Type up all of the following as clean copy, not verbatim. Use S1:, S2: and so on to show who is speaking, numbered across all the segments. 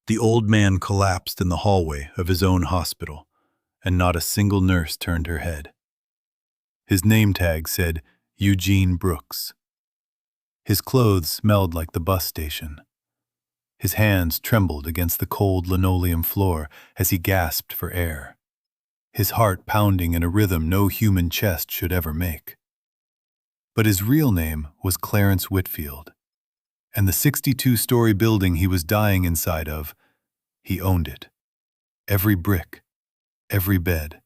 S1: The old man collapsed in the hallway of his own hospital, and not a single nurse turned her head. His name tag said Eugene Brooks. His clothes smelled like the bus station. His hands trembled against the cold linoleum floor as he gasped for air, his heart pounding in a rhythm no human chest should ever make. But his real name was Clarence Whitfield, and the 62-story building he was dying inside of, he owned it. Every brick, every bed,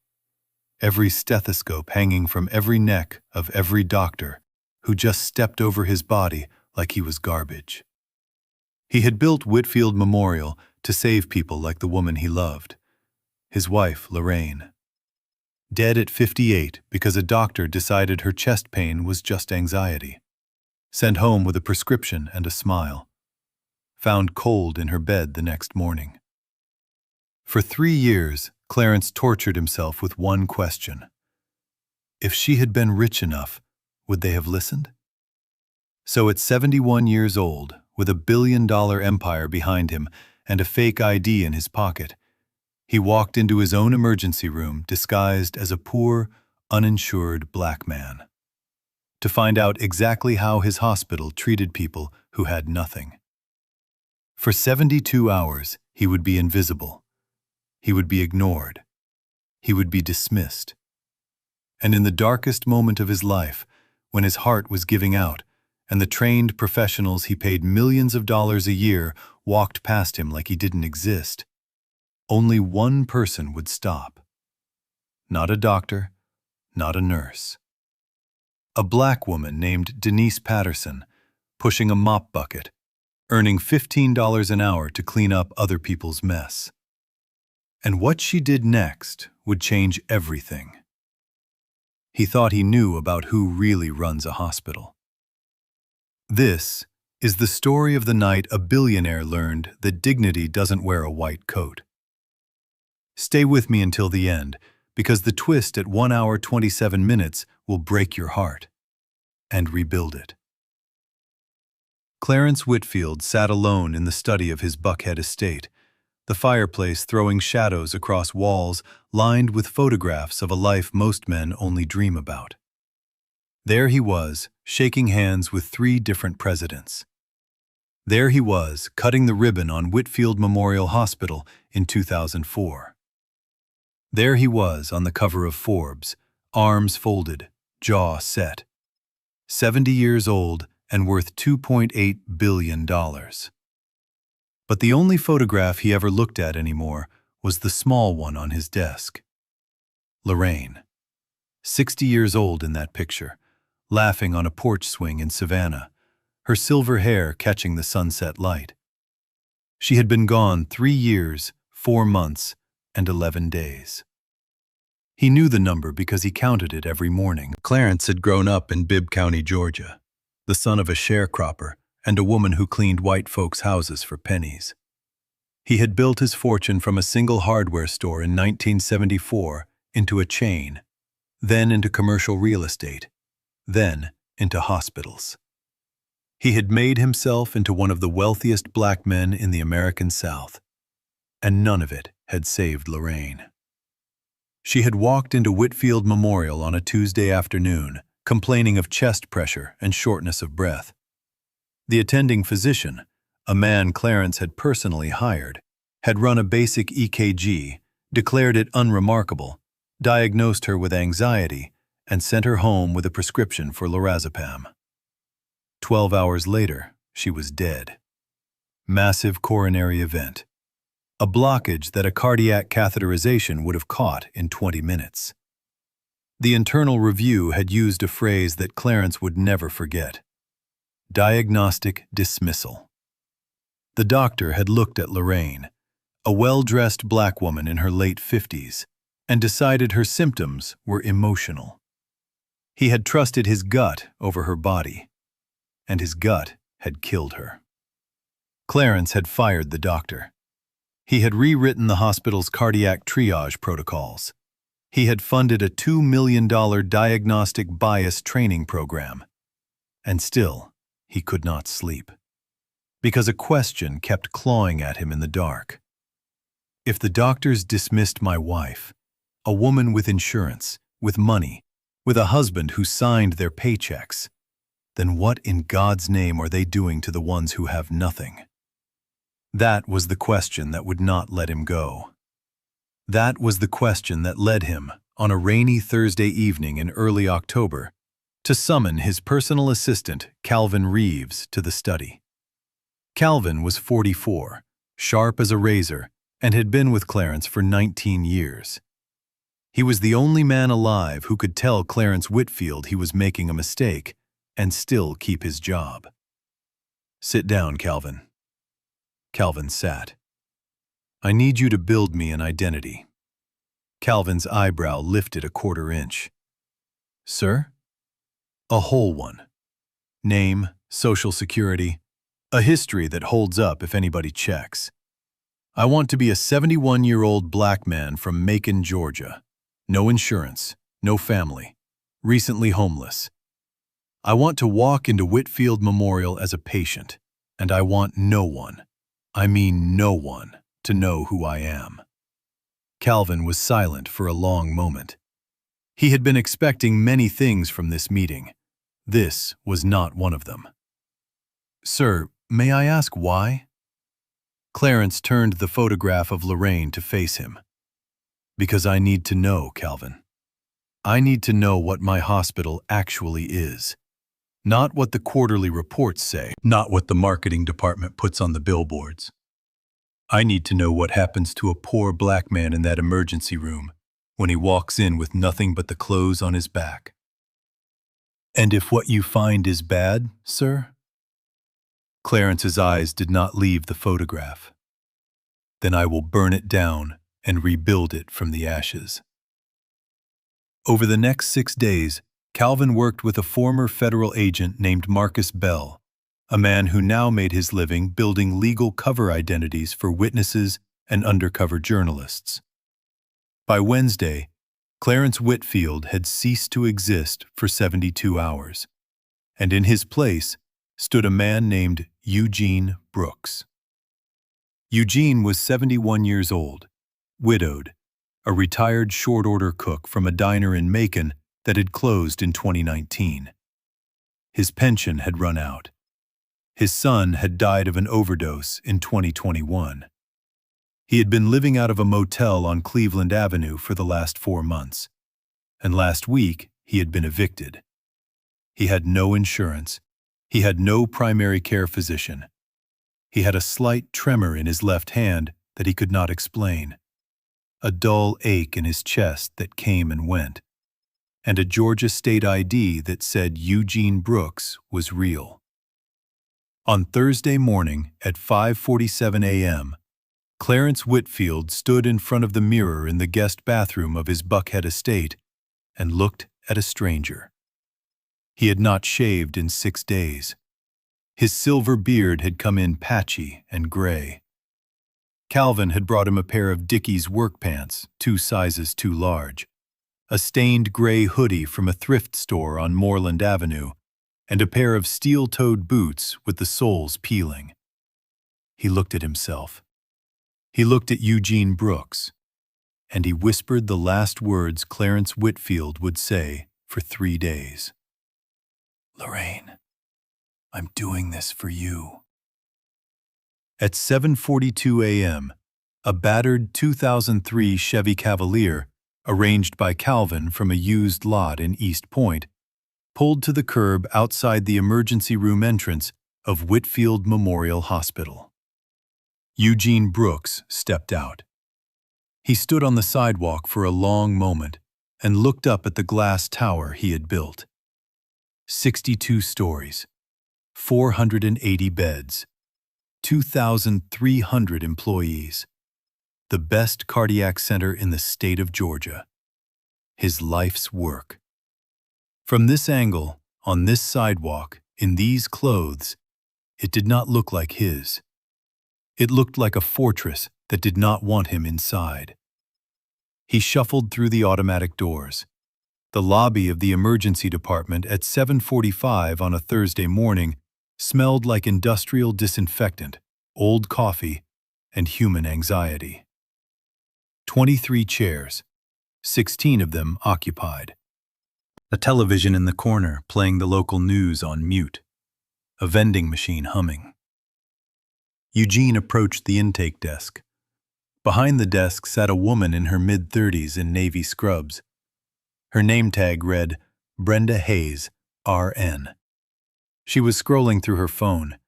S1: every stethoscope hanging from every neck of every doctor who just stepped over his body like he was garbage. He had built Whitfield Memorial to save people like the woman he loved, his wife, Lorraine. Dead at 58 because a doctor decided her chest pain was just anxiety. Sent home with a prescription and a smile. Found cold in her bed the next morning. For 3 years, Clarence tortured himself with one question. If she had been rich enough, would they have listened? So at 71 years old, with a billion-dollar empire behind him and a fake ID in his pocket, he walked into his own emergency room disguised as a poor, uninsured black man, to find out exactly how his hospital treated people who had nothing. For 72 hours, he would be invisible. He would be ignored. He would be dismissed. And in the darkest moment of his life, when his heart was giving out, and the trained professionals he paid millions of dollars a year walked past him like he didn't exist, only one person would stop. Not a doctor, not a nurse. A black woman named Denise Patterson, pushing a mop bucket, earning $15 an hour to clean up other people's mess. And what she did next would change everything. He thought he knew about who really runs a hospital. This is the story of the night a billionaire learned that dignity doesn't wear a white coat. Stay with me until the end, because the twist at 1 hour 27 minutes will break your heart and rebuild it. Clarence Whitfield sat alone in the study of his Buckhead estate, the fireplace throwing shadows across walls lined with photographs of a life most men only dream about. There he was, shaking hands with 3 different presidents. There he was, cutting the ribbon on Whitfield Memorial Hospital in 2004. There he was on the cover of Forbes, arms folded, jaw set. 70 years old and worth $2.8 billion. But the only photograph he ever looked at anymore was the small one on his desk. Lorraine, 60 years old in that picture, laughing on a porch swing in Savannah, her silver hair catching the sunset light. She had been gone 3 years, 4 months, and 11 days. He knew the number because he counted it every morning. Clarence had grown up in Bibb County, Georgia, the son of a sharecropper and a woman who cleaned white folks' houses for pennies. He had built his fortune from a single hardware store in 1974 into a chain, then into commercial real estate, then into hospitals. He had made himself into one of the wealthiest black men in the American South, and none of it had saved Lorraine. She had walked into Whitfield Memorial on a Tuesday afternoon, complaining of chest pressure and shortness of breath. The attending physician, a man Clarence had personally hired, had run a basic EKG, declared it unremarkable, diagnosed her with anxiety, and sent her home with a prescription for lorazepam. 12 hours later, she was dead. Massive coronary event. A blockage that a cardiac catheterization would have caught in 20 minutes. The internal review had used a phrase that Clarence would never forget. Diagnostic dismissal. The doctor had looked at Lorraine, a well-dressed black woman in her late 50s, and decided her symptoms were emotional. He had trusted his gut over her body, and his gut had killed her. Clarence had fired the doctor. He had rewritten the hospital's cardiac triage protocols. He had funded a $2 million diagnostic bias training program. And still, he could not sleep. because a question kept clawing at him in the dark. If the doctors dismissed my wife, a woman with insurance, with money, with a husband who signed their paychecks, then what in God's name are they doing to the ones who have nothing? That was the question that would not let him go. That was the question that led him, on a rainy Thursday evening in early October, to summon his personal assistant, Calvin Reeves, to the study. Calvin was 44, sharp as a razor, and had been with Clarence for 19 years. He was the only man alive who could tell Clarence Whitfield he was making a mistake and still keep his job. "Sit down, Calvin." Calvin sat. "I need you to build me an identity." Calvin's eyebrow lifted a quarter inch. "Sir?" "A whole one. Name, social security, a history that holds up if anybody checks. I want to be a 71-year-old black man from Macon, Georgia. No insurance, no family, recently homeless. I want to walk into Whitfield Memorial as a patient, and I want no one, I mean no one, to know who I am." Calvin was silent for a long moment. He had been expecting many things from this meeting. This was not one of them. "Sir, may I ask why?" Clarence turned the photograph of Lorraine to face him. "Because I need to know, Calvin. I need to know what my hospital actually is. Not what the quarterly reports say, not what the marketing department puts on the billboards. I need to know what happens to a poor black man in that emergency room when he walks in with nothing but the clothes on his back." "And if what you find is bad, sir?" Clarence's eyes did not leave the photograph. "Then I will burn it down and rebuild it from the ashes." Over the next 6 days, Calvin worked with a former federal agent named Marcus Bell, a man who now made his living building legal cover identities for witnesses and undercover journalists. By Wednesday, Clarence Whitfield had ceased to exist for 72 hours, and in his place stood a man named Eugene Brooks. Eugene was 71 years old, widowed, a retired short-order cook from a diner in Macon that had closed in 2019. His pension had run out. His son had died of an overdose in 2021. He had been living out of a motel on Cleveland Avenue for the last 4 months, and last week he had been evicted. He had no insurance. He had no primary care physician. He had a slight tremor in his left hand that he could not explain, a dull ache in his chest that came and went, and a Georgia state ID that said Eugene Brooks was real. On Thursday morning at 5:47 a.m., Clarence Whitfield stood in front of the mirror in the guest bathroom of his Buckhead estate and looked at a stranger. He had not shaved in 6 days. His silver beard had come in patchy and gray. Calvin had brought him a pair of Dickies work pants, 2 sizes too large, a stained gray hoodie from a thrift store on Moreland Avenue, and a pair of steel-toed boots with the soles peeling. He looked at himself. He looked at Eugene Brooks, and he whispered the last words Clarence Whitfield would say for 3 days. "Lorraine, I'm doing this for you." At 7:42 a.m., a battered 2003 Chevy Cavalier, arranged by Calvin from a used lot in East Point, pulled to the curb outside the emergency room entrance of Whitfield Memorial Hospital. Eugene Brooks stepped out. He stood on the sidewalk for a long moment and looked up at the glass tower he had built. 62 stories, 480 beds, 2,300 employees, the best cardiac center in the state of Georgia. His life's work. From this angle, on this sidewalk, in these clothes, it did not look like his. It looked like a fortress that did not want him inside. He shuffled through the automatic doors. The lobby of the emergency department at 7:45 on a Thursday morning smelled like industrial disinfectant, old coffee, and human anxiety. 23 chairs, 16 of them occupied. A television in the corner playing the local news on mute. A vending machine humming. Eugene approached the intake desk. Behind the desk sat a woman in her mid-30s in navy scrubs. Her name tag read, Brenda Hayes, RN. She was scrolling through her phone.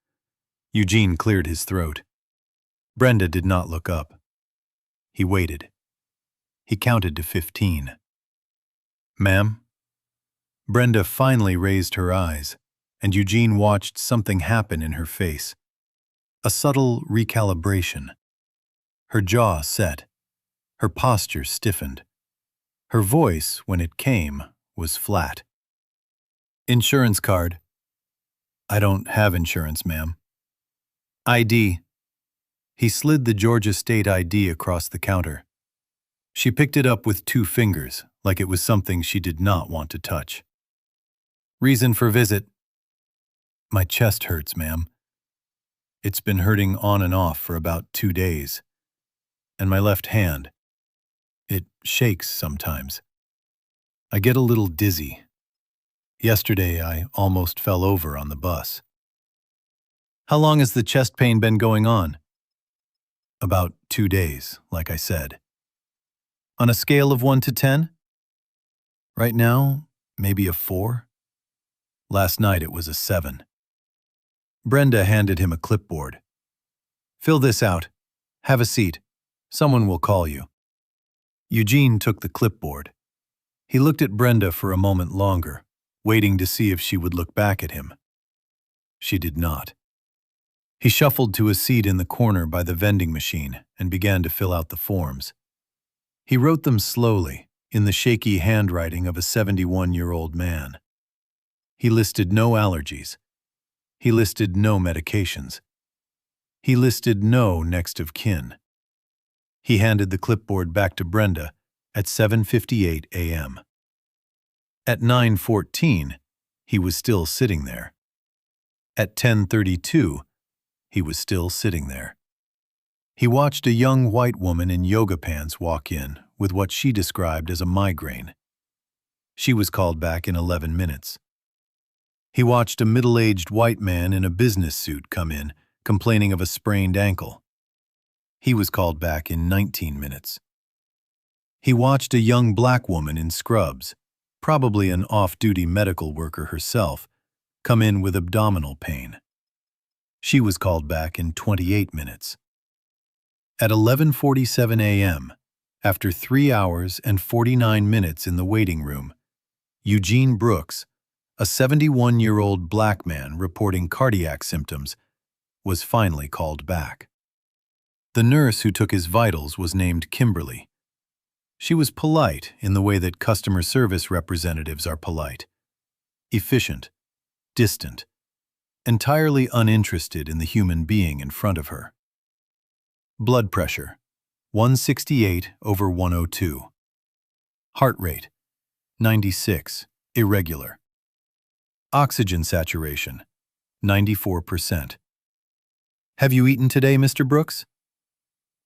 S1: Eugene cleared his throat. Brenda did not look up. He waited. He counted to 15. Ma'am? Brenda finally raised her eyes, and Eugene watched something happen in her face. A subtle recalibration. Her jaw set. Her posture stiffened. Her voice, when it came, was flat. Insurance card. I don't have insurance, ma'am. ID. He slid the Georgia State ID across the counter. She picked it up with 2 fingers, like it was something she did not want to touch. Reason for visit. My chest hurts, ma'am. It's been hurting on and off for about 2 days. And my left hand. It shakes sometimes. I get a little dizzy. Yesterday, I almost fell over on the bus. How long has the chest pain been going on? About 2 days, like I said. On a scale of 1 to 10? Right now, maybe a 4. Last night it was a 7. Brenda handed him a clipboard. Fill this out. Have a seat. Someone will call you. Eugene took the clipboard. He looked at Brenda for a moment longer, waiting to see if she would look back at him. She did not. He shuffled to a seat in the corner by the vending machine and began to fill out the forms. He wrote them slowly, in the shaky handwriting of a 71-year-old man. He listed no allergies. He listed no medications. He listed no next of kin. He handed the clipboard back to Brenda at 7:58 a.m. At 9:14, he was still sitting there. At 10:32, he was still sitting there. He watched a young white woman in yoga pants walk in with what she described as a migraine. She was called back in 11 minutes. He watched a middle-aged white man in a business suit come in, complaining of a sprained ankle. He was called back in 19 minutes. He watched a young black woman in scrubs, probably an off-duty medical worker herself, come in with abdominal pain. She was called back in 28 minutes. At 11:47 a.m., after 3 hours and 49 minutes in the waiting room, Eugene Brooks, a 71-year-old black man reporting cardiac symptoms, was finally called back. The nurse who took his vitals was named Kimberly. She was polite in the way that customer service representatives are polite. Efficient, distant, entirely uninterested in the human being in front of her. Blood pressure, 168/102. Heart rate, 96, irregular. Oxygen saturation, 94%. Have you eaten today, Mr. Brooks?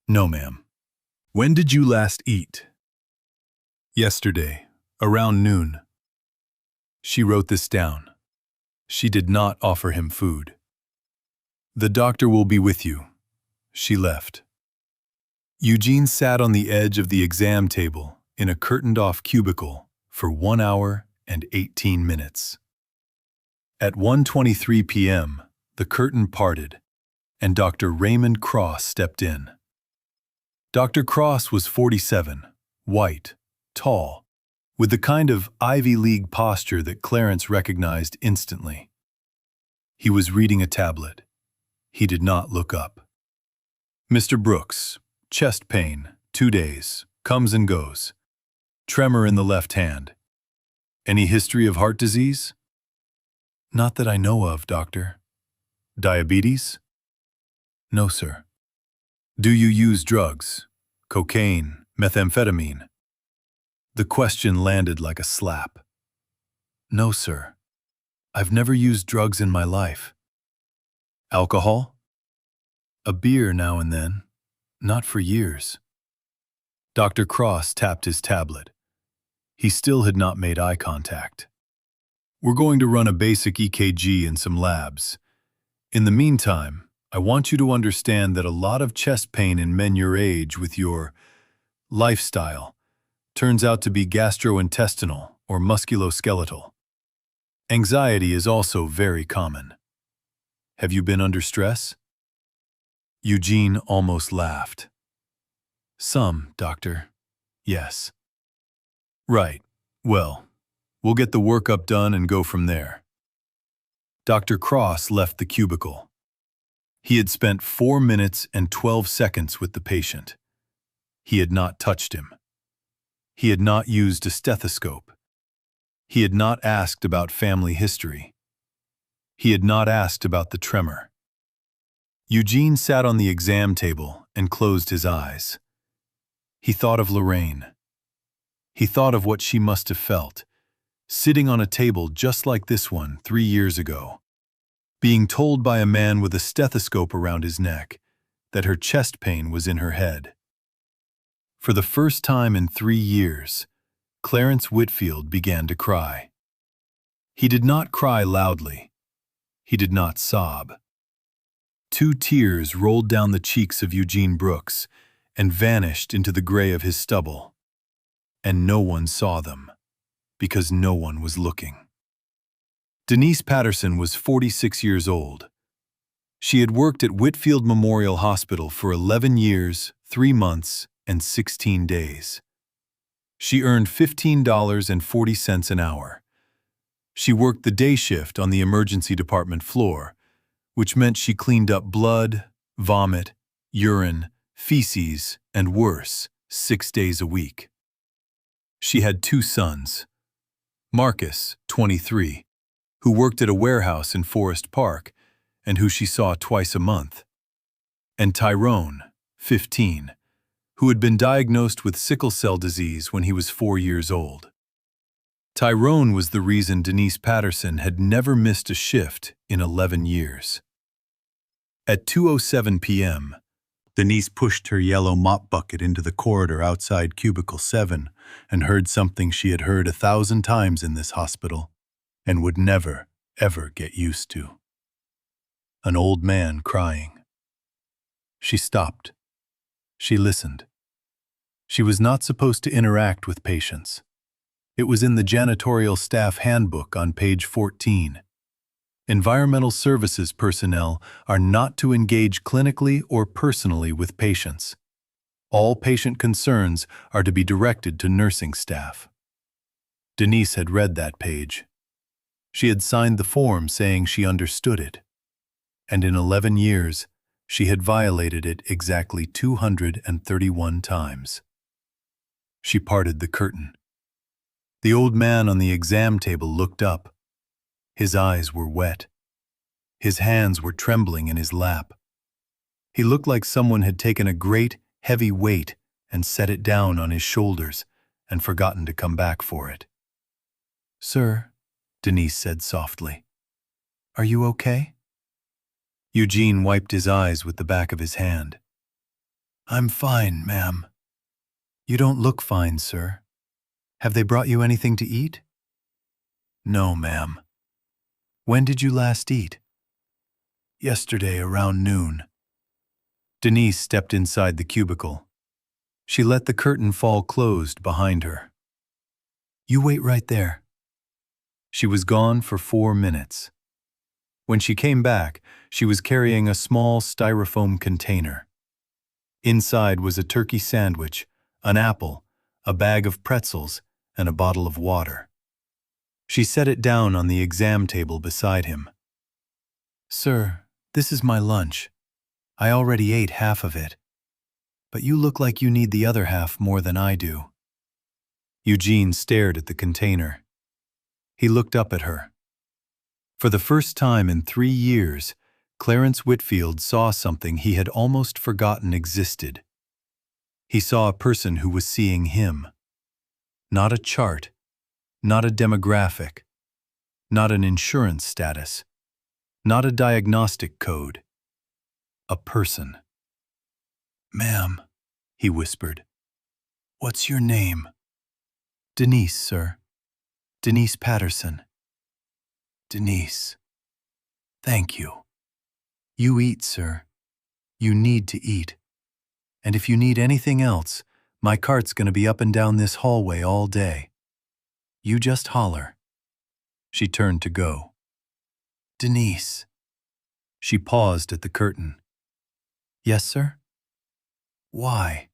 S1: No, ma'am. When did you last eat? Yesterday, around noon. She wrote this down. She did not offer him food. The doctor will be with you. She left. Eugene sat on the edge of the exam table in a curtained-off cubicle for 1 hour and 18 minutes. At 1:23 p.m., the curtain parted, and Dr. Raymond Cross stepped in. Dr. Cross was 47, white, tall, with the kind of Ivy League posture that Clarence recognized instantly. He was reading a tablet. He did not look up. Mr. Brooks, chest pain, 2 days, comes and goes. Tremor in the left hand. Any history of heart disease? Not that I know of, doctor. Diabetes? No, sir. Do you use drugs? Cocaine, methamphetamine? The question landed like a slap. No, sir. I've never used drugs in my life. Alcohol? A beer now and then. Not for years. Dr. Cross tapped his tablet. He still had not made eye contact. We're going to run a basic EKG and some labs. In the meantime, I want you to understand that a lot of chest pain in men your age with your lifestyle turns out to be gastrointestinal or musculoskeletal. Anxiety is also very common. Have you been under stress? Eugene almost laughed. Some, doctor. Yes. Right. Well, we'll get the workup done and go from there. Dr. Cross left the cubicle. He had spent 4 minutes and 12 seconds with the patient. He had not touched him. He had not used a stethoscope. He had not asked about family history. He had not asked about the tremor. Eugene sat on the exam table and closed his eyes. He thought of Lorraine. He thought of what she must have felt, sitting on a table just like this one 3 years ago, being told by a man with a stethoscope around his neck that her chest pain was in her head. For the first time in 3 years, Clarence Whitfield began to cry. He did not cry loudly. He did not sob. 2 tears rolled down the cheeks of Eugene Brooks and vanished into the gray of his stubble. And no one saw them, because no one was looking. Denise Patterson was 46 years old. She had worked at Whitfield Memorial Hospital for 11 years, 3 months, and 16 days. She earned $15.40 an hour. She worked the day shift on the emergency department floor, which meant she cleaned up blood, vomit, urine, feces, and worse, 6 days a week. She had 2 sons. Marcus, 23, who worked at a warehouse in Forest Park and who she saw twice a month, and Tyrone, 15, who had been diagnosed with sickle cell disease when he was 4 years old. Tyrone was the reason Denise Patterson had never missed a shift in 11 years. At 2:07 p.m., Denise pushed her yellow mop bucket into the corridor outside Cubicle 7 and heard something she had heard 1,000 times in this hospital and would never, ever get used to. An old man crying. She stopped. She listened. She was not supposed to interact with patients. It was in the janitorial staff handbook on page 14. Environmental services personnel are not to engage clinically or personally with patients. All patient concerns are to be directed to nursing staff. Denise had read that page. She had signed the form saying she understood it. And in 11 years, she had violated it exactly 231 times. She parted the curtain. The old man on the exam table looked up. His eyes were wet. His hands were trembling in his lap. He looked like someone had taken a great, heavy weight and set it down on his shoulders and forgotten to come back for it. "Sir," Denise said softly, "are you okay?" Eugene wiped his eyes with the back of his hand. "I'm fine, ma'am." "You don't look fine, sir. Have they brought you anything to eat?" "No, ma'am." "When did you last eat?" "Yesterday around noon." Denise stepped inside the cubicle. She let the curtain fall closed behind her. "You wait right there." She was gone for 4 minutes. When she came back, she was carrying a small styrofoam container. Inside was a turkey sandwich, an apple, a bag of pretzels, and a bottle of water. She set it down on the exam table beside him. "Sir, this is my lunch. I already ate half of it. But you look like you need the other half more than I do." Eugene stared at the container. He looked up at her. For the first time in 3 years, Clarence Whitfield saw something he had almost forgotten existed. He saw a person who was seeing him. Not a chart, not a demographic, not an insurance status, Not a diagnostic code. A person. "Ma'am," he whispered, "what's your name?" "Denise, sir. Denise Patterson." "Denise. Thank you. You eat, sir. You need to eat. And if you need anything else, my cart's gonna be up and down this hallway all day. You just holler." She turned to go. "Denise." She paused at the curtain. "Yes, sir?" "Why?"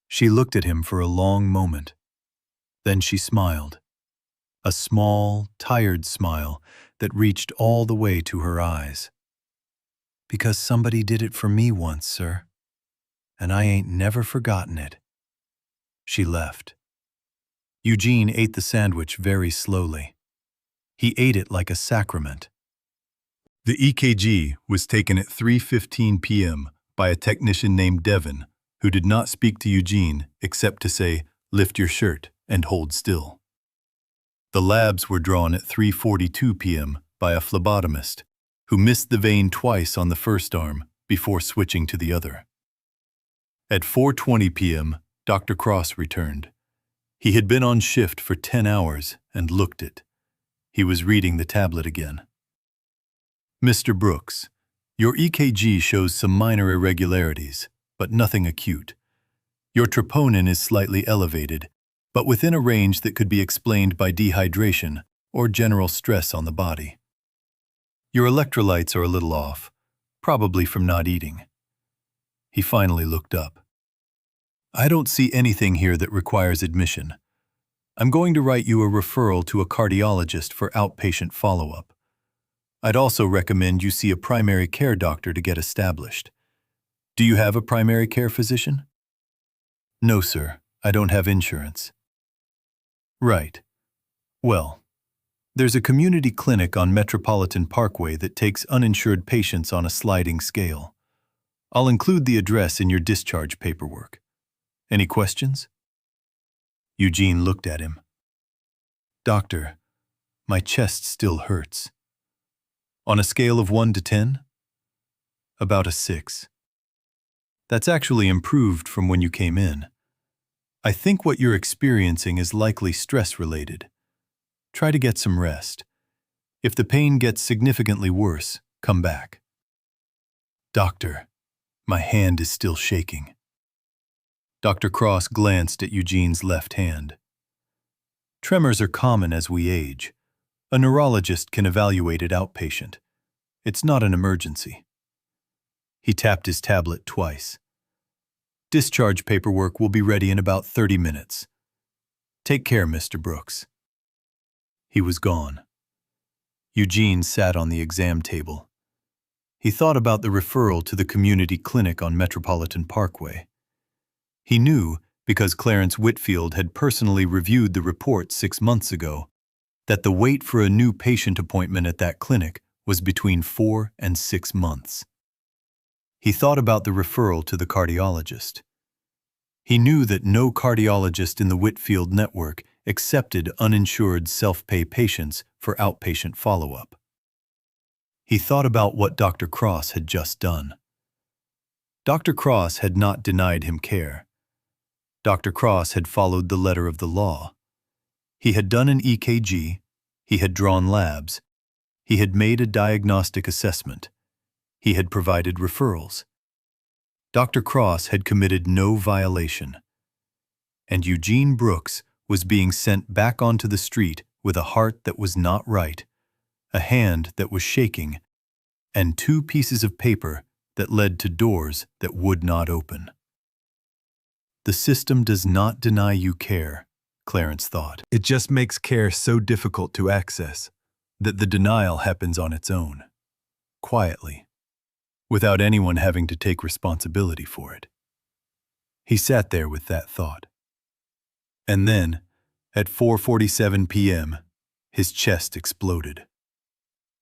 S1: She looked at him for a long moment. Then she smiled. A small, tired smile that reached all the way to her eyes. "Because somebody did it for me once, sir. And I ain't never forgotten it." She left. Eugene ate the sandwich very slowly. He ate it like a sacrament. The EKG was taken at 3:15 p.m. by a technician named Devon, who did not speak to Eugene except to say, "Lift your shirt and hold still." The labs were drawn at 3:42 p.m. by a phlebotomist, who missed the vein twice on the first arm before switching to the other. At 4:20 p.m., Dr. Cross returned. He had been on shift for 10 hours and looked it. He was reading the tablet again. "Mr. Brooks, your EKG shows some minor irregularities, but nothing acute. Your troponin is slightly elevated, but within a range that could be explained by dehydration or general stress on the body. Your electrolytes are a little off, probably from not eating." He finally looked up. "I don't see anything here that requires admission. I'm going to write you a referral to a cardiologist for outpatient follow-up. I'd also recommend you see a primary care doctor to get established. Do you have a primary care physician?" "No, sir. I don't have insurance." "Right. Well, there's a community clinic on Metropolitan Parkway that takes uninsured patients on a sliding scale. I'll include the address in your discharge paperwork. Any questions?" Eugene looked at him. "Doctor, my chest still hurts." "On a scale of 1 to 10? About a 6. That's actually improved from when you came in. I think what you're experiencing is likely stress-related. Try to get some rest. If the pain gets significantly worse, come back." "Doctor, my hand is still shaking." Dr. Cross glanced at Eugene's left hand. "Tremors are common as we age. A neurologist can evaluate it outpatient. It's not an emergency." He tapped his tablet twice. "Discharge paperwork will be ready in about 30 minutes. Take care, Mr. Brooks." He was gone. Eugene sat on the exam table. He thought about the referral to the community clinic on Metropolitan Parkway. He knew, because Clarence Whitfield had personally reviewed the report 6 months ago, that the wait for a new patient appointment at that clinic was between 4 and 6 months. He thought about the referral to the cardiologist. He knew that no cardiologist in the Whitfield network accepted uninsured self-pay patients for outpatient follow-up. He thought about what Dr. Cross had just done. Dr. Cross had not denied him care. Dr. Cross had followed the letter of the law. He had done an EKG, he had drawn labs, he had made a diagnostic assessment, he had provided referrals. Dr. Cross had committed no violation. And Eugene Brooks was being sent back onto the street with a heart that was not right, a hand that was shaking, and 2 pieces of paper that led to doors that would not open. The system does not deny you care, Clarence thought. It just makes care so difficult to access that the denial happens on its own, quietly, without anyone having to take responsibility for it. He sat there with that thought. And then, at 4:47 p.m., his chest exploded.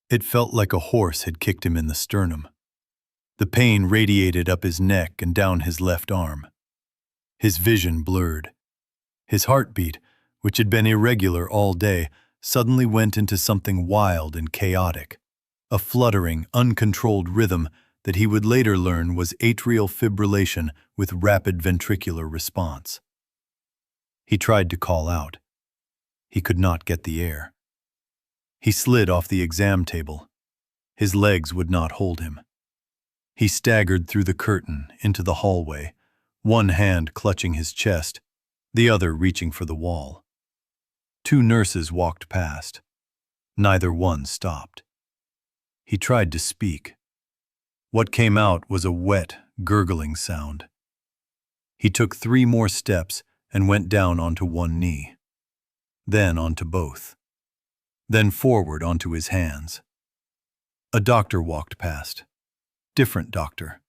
S1: It felt like a horse had kicked him in the sternum. The pain radiated up his neck and down his left arm. His vision blurred. His heartbeat, which had been irregular all day, suddenly went into something wild and chaotic, a fluttering, uncontrolled rhythm that he would later learn was atrial fibrillation with rapid ventricular response. He tried to call out. He could not get the air. He slid off the exam table. His legs would not hold him. He staggered through the curtain into the hallway, one hand clutching his chest, the other reaching for the wall. 2 nurses walked past. Neither one stopped. He tried to speak. What came out was a wet, gurgling sound. He took 3 more steps and went down onto one knee, then onto both, then forward onto his hands. A doctor walked past. Different doctor.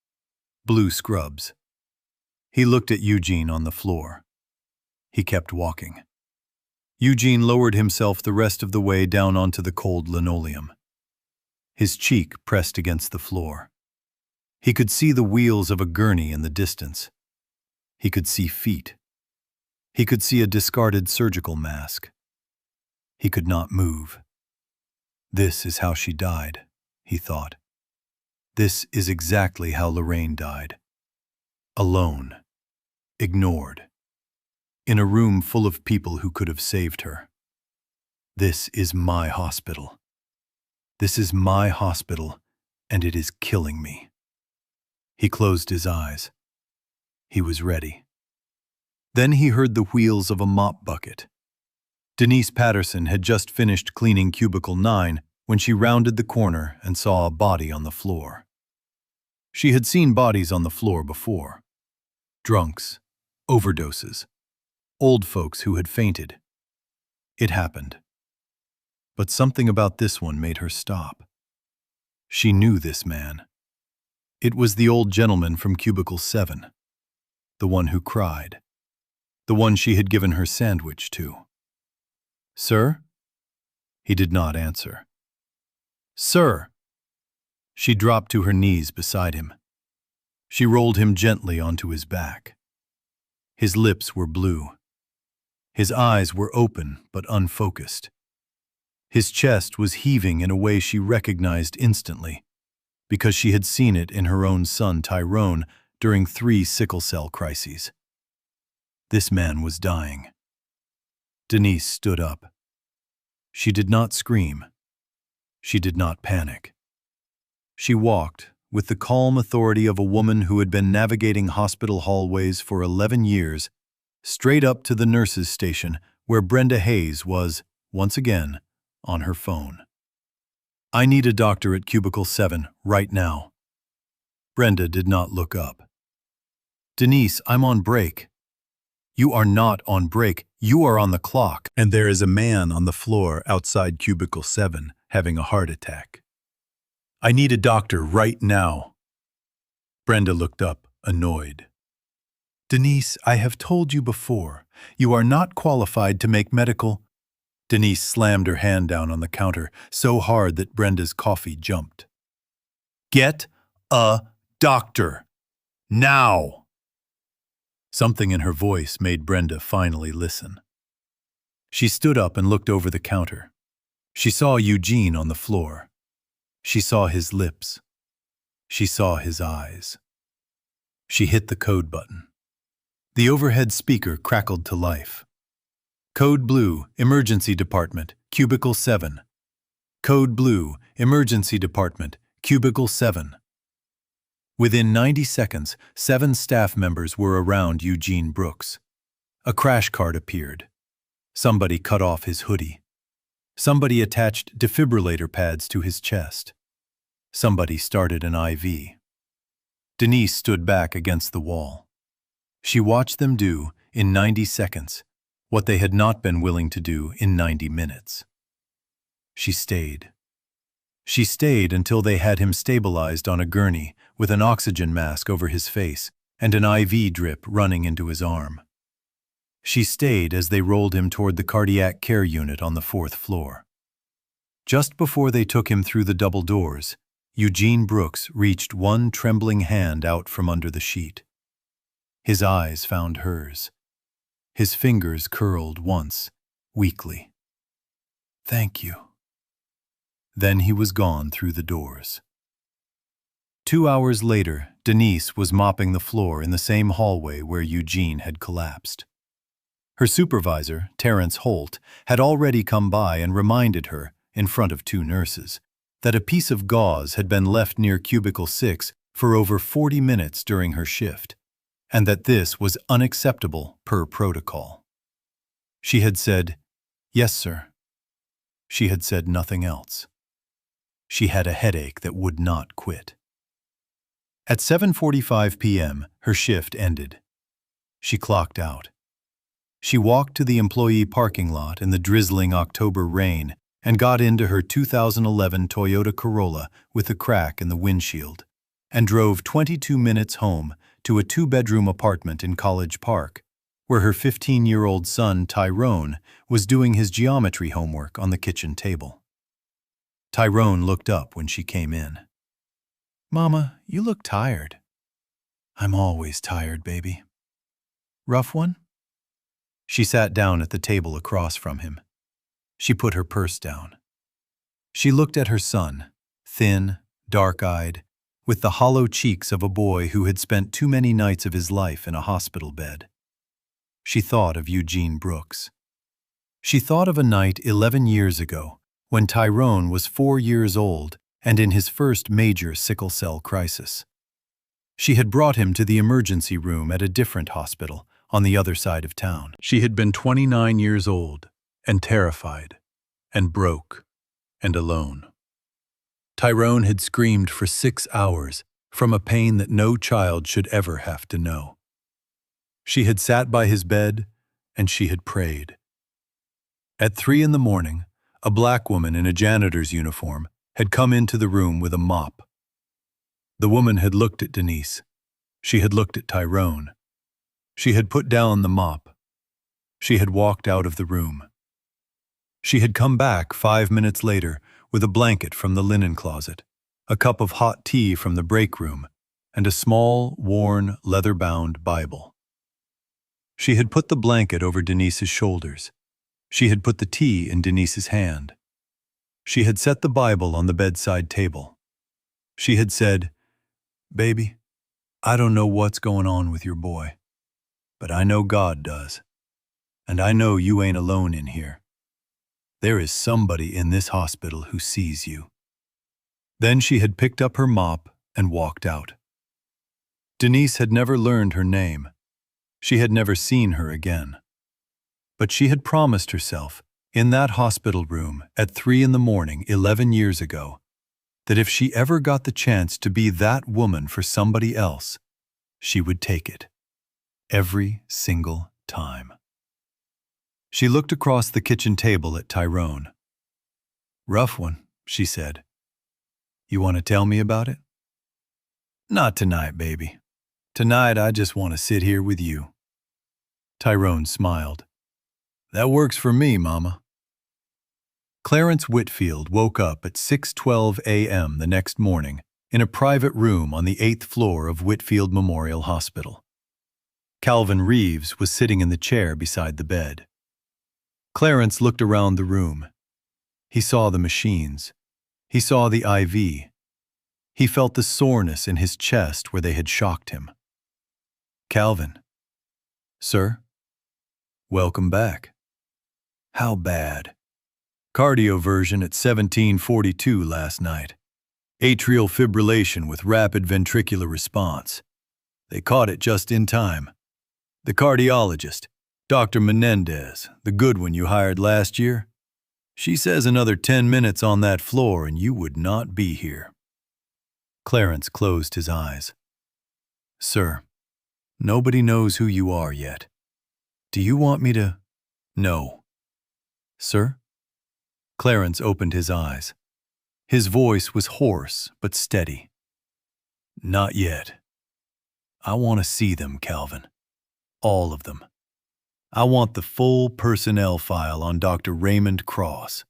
S1: Blue scrubs. He looked at Eugene on the floor. He kept walking. Eugene lowered himself the rest of the way down onto the cold linoleum. His cheek pressed against the floor. He could see the wheels of a gurney in the distance. He could see feet. He could see a discarded surgical mask. He could not move. This is how she died, he thought. This is exactly how Lorraine died. Alone. Ignored. In a room full of people who could have saved her. This is my hospital. This is my hospital, and it is killing me. He closed his eyes. He was ready. Then he heard the wheels of a mop bucket. Denise Patterson had just finished cleaning cubicle 9 when she rounded the corner and saw a body on the floor. She had seen bodies on the floor before. Drunks, overdoses, old folks who had fainted. It happened. But something about this one made her stop. She knew this man. It was the old gentleman from cubicle 7, the one who cried, the one she had given her sandwich to. "Sir?" He did not answer. "Sir!" She dropped to her knees beside him. She rolled him gently onto his back. His lips were blue. His eyes were open but unfocused. His chest was heaving in a way she recognized instantly, because she had seen it in her own son Tyrone during 3 sickle cell crises. This man was dying. Denise stood up. She did not scream. She did not panic. She walked, with the calm authority of a woman who had been navigating hospital hallways for 11 years, straight up to the nurses' station where Brenda Hayes was, once again, on her phone. "I need a doctor at cubicle 7, right now." Brenda did not look up. "Denise, I'm on break." "You are not on break. You are on the clock, and there is a man on the floor outside cubicle 7 having a heart attack. I need a doctor right now." Brenda looked up, annoyed. "Denise, I have told you before, you are not qualified to make medical—" Denise slammed her hand down on the counter so hard that Brenda's coffee jumped. "Get a doctor. Now!" Something in her voice made Brenda finally listen. She stood up and looked over the counter. She saw Eugene on the floor. She saw his lips. She saw his eyes. She hit the code button. The overhead speaker crackled to life. "Code Blue, Emergency Department, Cubicle 7. Code Blue, Emergency Department, Cubicle 7. Within 90 seconds, 7 staff members were around Eugene Brooks. A crash cart appeared. Somebody cut off his hoodie. Somebody attached defibrillator pads to his chest. Somebody started an IV. Denise stood back against the wall. She watched them do, in 90 seconds, what they had not been willing to do in 90 minutes. She stayed. She stayed until they had him stabilized on a gurney with an oxygen mask over his face and an IV drip running into his arm. She stayed as they rolled him toward the cardiac care unit on the 4th floor. Just before they took him through the double doors, Eugene Brooks reached one trembling hand out from under the sheet. His eyes found hers. His fingers curled once, weakly. "Thank you. Then he was gone through the doors. 2 hours later, Denise was mopping the floor in the same hallway where Eugene had collapsed. Her supervisor, Terence Holt, had already come by and reminded her, in front of 2 nurses, that a piece of gauze had been left near cubicle 6 for over 40 minutes during her shift, and that this was unacceptable per protocol. She had said, "Yes, sir." She had said nothing else. She had a headache that would not quit. At 7:45 p.m., her shift ended. She clocked out. She walked to the employee parking lot in the drizzling October rain and got into her 2011 Toyota Corolla with a crack in the windshield, and drove 22 minutes home to a 2-bedroom apartment in College Park, where her 15-year-old son, Tyrone, was doing his geometry homework on the kitchen table. Tyrone looked up when she came in. "Mama, you look tired." "I'm always tired, baby." "Rough one?" She sat down at the table across from him. She put her purse down. She looked at her son, thin, dark-eyed, with the hollow cheeks of a boy who had spent too many nights of his life in a hospital bed. She thought of Eugene Brooks. She thought of a night 11 years ago when Tyrone was 4 years old and in his first major sickle cell crisis. She had brought him to the emergency room at a different hospital on the other side of town. She had been 29 years old and terrified and broke and alone. Tyrone had screamed for 6 hours from a pain that no child should ever have to know. She had sat by his bed and she had prayed. At 3 in the morning, a black woman in a janitor's uniform had come into the room with a mop. The woman had looked at Denise. She had looked at Tyrone. She had put down the mop. She had walked out of the room. She had come back 5 minutes later with a blanket from the linen closet, a cup of hot tea from the break room, and a small, worn, leather-bound Bible. She had put the blanket over Denise's shoulders. She had put the tea in Denise's hand. She had set the Bible on the bedside table. She had said, "Baby, I don't know what's going on with your boy, but I know God does. And I know you ain't alone in here. There is somebody in this hospital who sees you." Then she had picked up her mop and walked out. Denise had never learned her name. She had never seen her again. But she had promised herself, in that hospital room at 3 in the morning 11 years ago, that if she ever got the chance to be that woman for somebody else, she would take it. Every single time. She looked across the kitchen table at Tyrone. "Rough one," she said. "You want to tell me about it?" "Not tonight, baby. Tonight I just want to sit here with you." Tyrone smiled. "That works for me, Mama." Clarence Whitfield woke up at 6:12 a.m. the next morning in a private room on the 8th floor of Whitfield Memorial Hospital. Calvin Reeves was sitting in the chair beside the bed. Clarence looked around the room. He saw the machines. He saw the IV. He felt the soreness in his chest where they had shocked him. "Calvin." "Sir?" "Welcome back." "How bad?" "Cardioversion at 1742 last night. Atrial fibrillation with rapid ventricular response. They caught it just in time. The cardiologist, Dr. Menendez, the good one you hired last year, she says another 10 minutes on that floor and you would not be here." Clarence closed his eyes. "Sir, nobody knows who you are yet. Do you want me to—" "No." "Sir?" Clarence opened his eyes. His voice was hoarse but steady. "Not yet. I want to see them, Calvin. All of them. I want the full personnel file on Dr. Raymond Cross.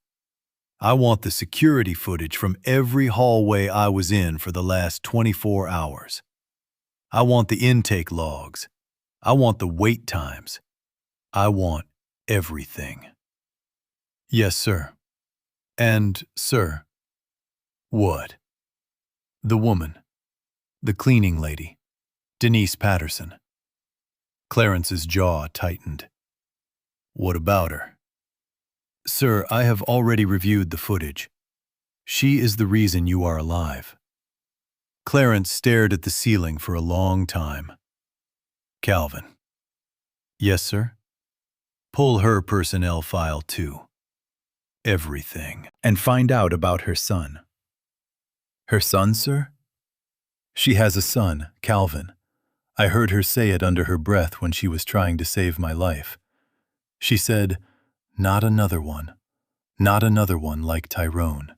S1: I want the security footage from every hallway I was in for the last 24 hours. I want the intake logs. I want the wait times. I want everything." "Yes, sir. And, sir, What? The woman. The cleaning lady. Denise Patterson. Clarence's jaw tightened. What about her? Sir, I have already reviewed the footage. She is the reason you are alive. Clarence stared at the ceiling for a long time. Calvin. Yes, sir? Pull her personnel file too. Everything. And find out about her son. Her son, sir? She has a son, Calvin. I heard her say it under her breath when she was trying to save my life. She said, "Not another one. Not another one like Tyrone."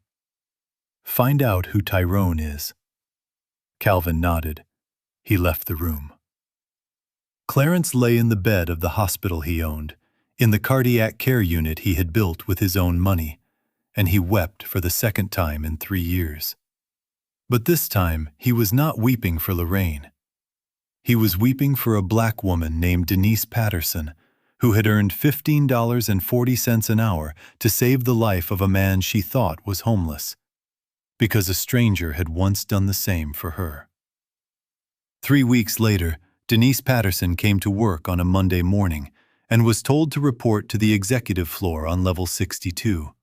S1: Find out who Tyrone is. Calvin nodded. He left the room. Clarence lay in the bed of the hospital he owned, in the cardiac care unit he had built with his own money, and he wept for the second time in 3 years. But this time he was not weeping for Lorraine. He was weeping for a black woman named Denise Patterson, who had earned $15.40 an hour to save the life of a man she thought was homeless, because a stranger had once done the same for her. 3 weeks later, Denise Patterson came to work on a Monday morning and was told to report to the executive floor on level 62.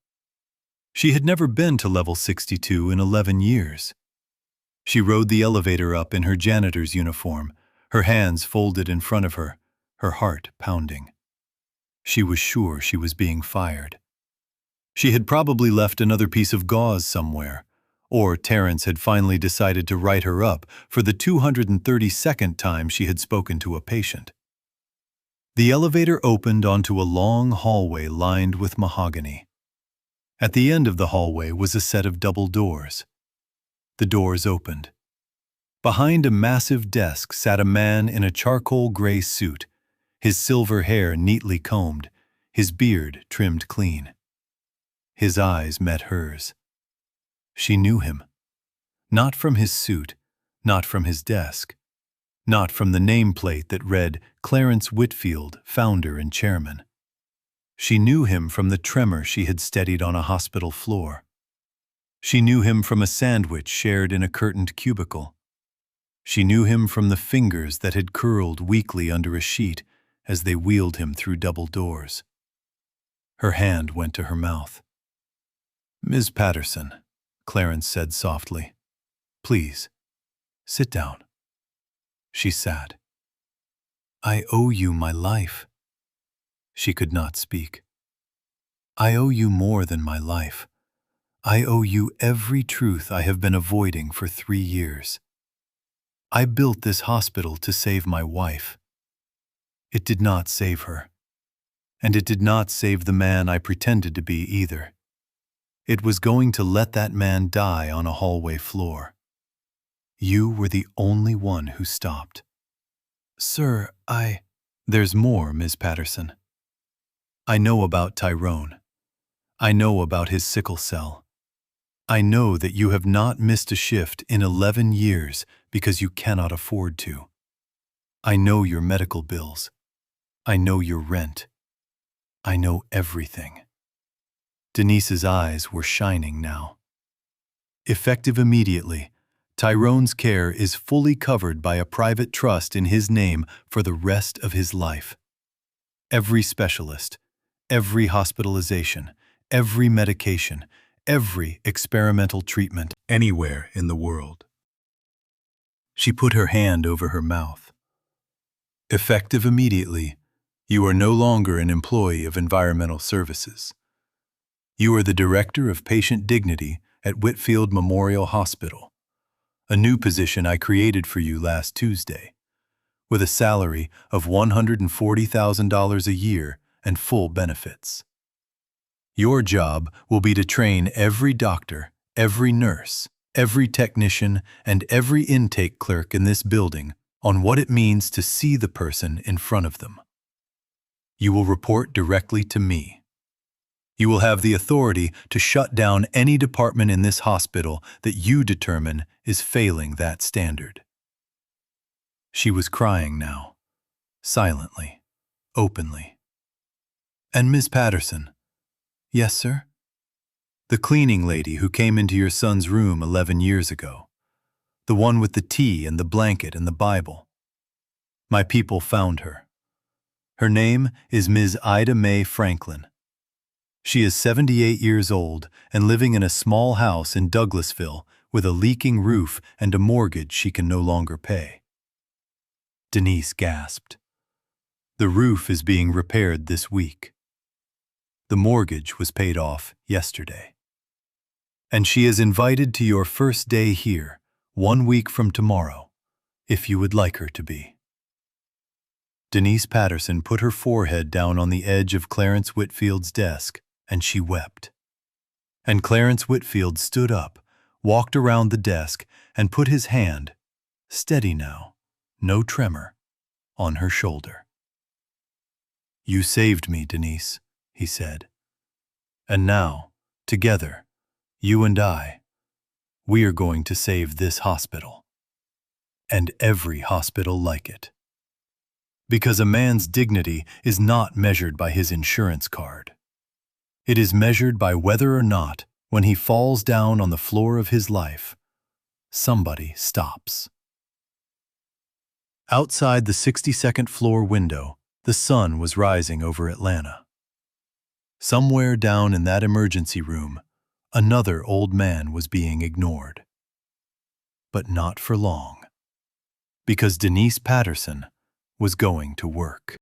S1: She had never been to level 62 in 11 years. She rode the elevator up in her janitor's uniform, her hands folded in front of her heart pounding. She was sure she was being fired. She had probably left another piece of gauze somewhere, or Terence had finally decided to write her up for the 232nd time she had spoken to a patient. The elevator opened onto a long hallway lined with mahogany. At the end of the hallway was a set of double doors. The doors opened. Behind a massive desk sat a man in a charcoal gray suit, his silver hair neatly combed, his beard trimmed clean. His eyes met hers. She knew him. Not from his suit, not from his desk, not from the nameplate that read Clarence Whitfield, founder and chairman. She knew him from the tremor she had steadied on a hospital floor. She knew him from a sandwich shared in a curtained cubicle. She knew him from the fingers that had curled weakly under a sheet as they wheeled him through double doors. Her hand went to her mouth. "Ms. Patterson," Clarence said softly, "please, sit down." She sat. "I owe you my life." She could not speak. "I owe you more than my life. I owe you every truth I have been avoiding for 3 years. I built this hospital to save my wife. It did not save her. And it did not save the man I pretended to be either. It was going to let that man die on a hallway floor. You were the only one who stopped." "Sir, There's more, Ms. Patterson. I know about Tyrone. I know about his sickle cell. I know that you have not missed a shift in 11 years because you cannot afford to. I know your medical bills. I know your rent. I know everything." Denise's eyes were shining now. "Effective immediately, Tyrone's care is fully covered by a private trust in his name for the rest of his life. Every specialist, every hospitalization, every medication, every experimental treatment anywhere in the world." She put her hand over her mouth. "Effective immediately, you are no longer an employee of Environmental Services. You are the Director of Patient Dignity at Whitfield Memorial Hospital, a new position I created for you last Tuesday, with a salary of $140,000 a year and full benefits. Your job will be to train every doctor, every nurse, every technician, and every intake clerk in this building on what it means to see the person in front of them. You will report directly to me. You will have the authority to shut down any department in this hospital that you determine is failing that standard." She was crying now, silently, openly. "And Ms. Patterson." "Yes, sir?" The cleaning lady who came into your son's room 11 years ago. The one with the tea and the blanket and the Bible. My people found her. Her name is Ms. Ida Mae Franklin. She is 78 years old and living in a small house in Douglasville with a leaking roof and a mortgage she can no longer pay. Denise gasped. The roof is being repaired this week. The mortgage was paid off yesterday. And she is invited to your first day here, 1 week from tomorrow, if you would like her to be. Denise Patterson put her forehead down on the edge of Clarence Whitfield's desk, and she wept. And Clarence Whitfield stood up, walked around the desk, and put his hand, steady now, no tremor, on her shoulder. You saved me, Denise, he said. And now, together, you and I, we are going to save this hospital. And every hospital like it. Because a man's dignity is not measured by his insurance card. It is measured by whether or not, when he falls down on the floor of his life, somebody stops. Outside the 62nd floor window, the sun was rising over Atlanta. Somewhere down in that emergency room, another old man was being ignored. But not for long. Because Denise Patterson was going to work.